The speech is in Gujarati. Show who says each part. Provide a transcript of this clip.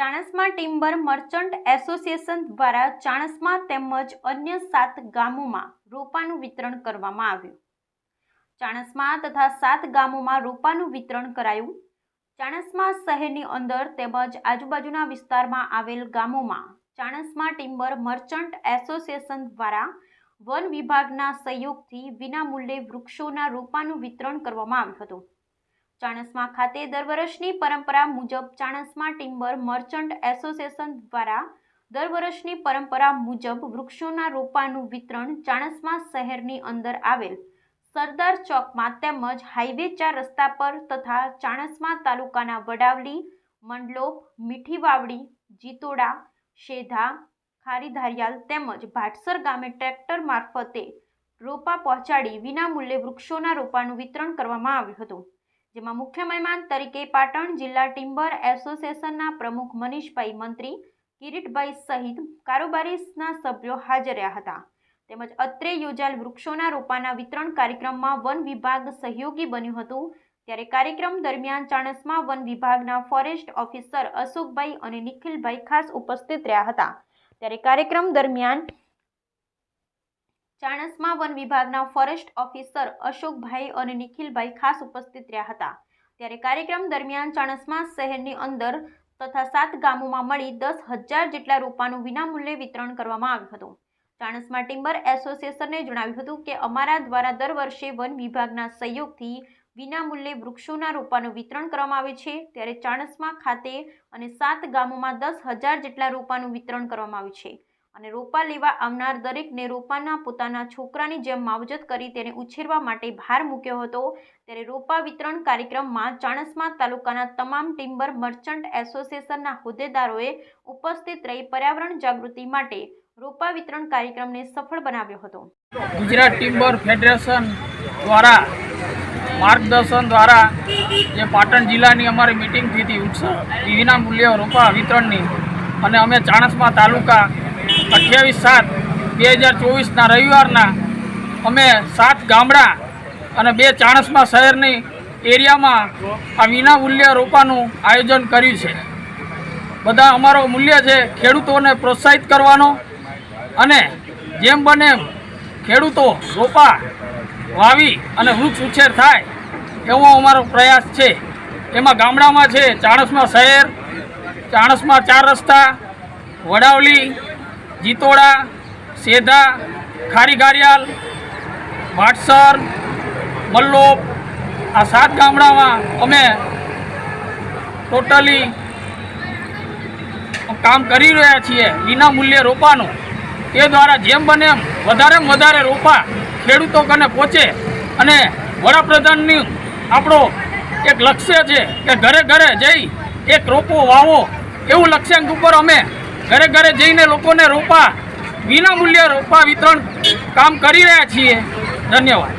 Speaker 1: ચાણસ્મા ટિમ્બર મર્ચન્ટ એસોસિએશન દ્વારા ચાણસ્મા તેમજ અન્ય 7 ગામોમાં રોપાનું વિતરણ કરવામાં આવ્યું। ચાણસ્મા તથા 7 ગામોમાં રોપાનું વિતરણ કરાયું। ચાણસ્મા શહેરની અંદર તેમજ આજુબાજુના વિસ્તારમાં આવેલ ગામોમાં ચાણસ્મા ટિમ્બર મર્ચન્ટ એસોસિએશન દ્વારા વન વિભાગના સહયોગથી વિનામૂલ્યે વૃક્ષોના રોપાનું વિતરણ કરવામાં આવ્યું હતું। ચાણસ્મા ખાતે દર વર્ષની પરંપરા મુજબ ચાણસ્મા ટિમ્બર મર્ચન્ટ એસોસિએશન દ્વારા દર વર્ષની પરંપરા મુજબ વૃક્ષોના રોપાનું વિતરણ ચાણસ્મા શહેરની અંદર આવેલ સરદાર ચોકમાં તેમજ હાઈવે 4 રસ્તા પર તથા ચાણસ્મા તાલુકાના વડાવલી, મંડલોપ, મીઠી વાવડી, જીતોડા, શેધા, ખારીધારિયાલ તેમજ ભાટસર ગામે ટ્રેક્ટર મારફતે રોપા પહોંચાડી વિનામૂલ્યે વૃક્ષોના રોપાનું વિતરણ કરવામાં આવ્યું હતું, જેમાં મુખ્ય મહેમાન તરીકે પાટણ જિલ્લા ટિમ્બર એસોસિએશનના પ્રમુખ મનીષભાઈ મંત્રી, કિરીટભાઈ સહિત કારોબારીના સભ્યો હાજર રહ્યા હતા। તેમજ અત્રે યોજાયેલ વૃક્ષોના રોપાના વિતરણ કાર્યક્રમમાં વન વિભાગ સહયોગી બન્યું હતું। ત્યારે કાર્યક્રમ દરમિયાન ચાણસ્મા વન વિભાગના ફોરેસ્ટ ઓફિસર અશોકભાઈ અને નિખિલભાઈ ખાસ ઉપસ્થિત રહ્યા હતા। ત્યારે કાર્યક્રમ દરમિયાન ચાણસ્મા વન વિભાગના ફોરેસ્ટ ઓફિસર અશોકભાઈ અને નિખિલભાઈ ખાસ ઉપસ્થિત રહ્યા હતા। ત્યારે કાર્યક્રમ દરમિયાન ચાણસ્મા શહેરની અંદર તથા 7 ગામોમાં મળી 10,000 જેટલા રોપાનું વિનામૂલ્યે વિતરણ કરવામાં આવ્યું હતું। ચાણસ્મા ટિમ્બર એસોસિએશને જણાવ્યું હતું કે અમારા દ્વારા દર વર્ષે વન વિભાગના સહયોગથી વિનામૂલ્યે વૃક્ષોના રોપાનું વિતરણ કરવામાં આવે છે। ત્યારે ચાણસ્મા ખાતે અને 7 ગામોમાં 10,000 જેટલા રોપાનું વિતરણ કરવામાં આવ્યું છે અને રોપા લેવા આવનાર દરેકને રોપાના પોતાના છોકરાની જેમ માવજત કરી તેને ઉછેરવા માટે ભાર મૂક્યો હતો। ત્યારે રોપા વિતરણ કાર્યક્રમમાં ચાણસ્મા તાલુકાના તમામ ટિમ્બર મર્ચન્ટ એસોસિએશનના હોદ્દેદારોએ ઉપસ્થિત રહી પર્યાવરણ જાગૃતિ માટે રોપા વિતરણ કાર્યક્રમને સફળ બનાવ્યો હતો।
Speaker 2: ગુજરાત ટિમ્બર ફેડરેશન દ્વારા માર્ગદર્શન દ્વારા જે પાટણ જિલ્લાની અમારી મિટિંગ થઈ હતી વિનામૂલ્ય રોપા વિતરણની, અને અમે ચાણસ્મા તાલુકા 28/7/2024ના રવિવારના અમે 7 ગામડા અને 2 ચાણસ્મા શહેરની એરિયામાં આ વિનામૂલ્ય રોપાનું આયોજન કર્યું છે। બધા અમારો મૂલ્ય છે ખેડૂતોને પ્રોત્સાહિત કરવાનો અને જેમ બને એમ ખેડૂતો રોપા વાવી અને વૃક્ષ ઉછેર થાય એવો અમારો પ્રયાસ છે। એમાં ગામડામાં છે ચાણસ્મા શહેર, ચાણસ્મા 4 રસ્તા, વડાવલી, જીતોડા, શેધા, ખારીધારિયાલ, ભાટસર, મંડલોપ, આ 7 ગામડામાં અમે ટોટલી કામ કરી રહ્યા છીએ વિનામૂલ્યે રોપાનું। એ દ્વારા જેમ બને એમ વધારેમાં વધારે રોપા ખેડૂતો કને પહોંચે અને વડાપ્રધાનની આપણો એક લક્ષ્ય છે કે ઘરે ઘરે જઈ એક રોપો વાવો, એવું લક્ષ્યાંક ઉપર અમે ઘરે ઘરે જઈને લોકોને રોપા વિનામૂલ્યે રોપા વિતરણ કામ કરી રહ્યા છીએ। ધન્યવાદ।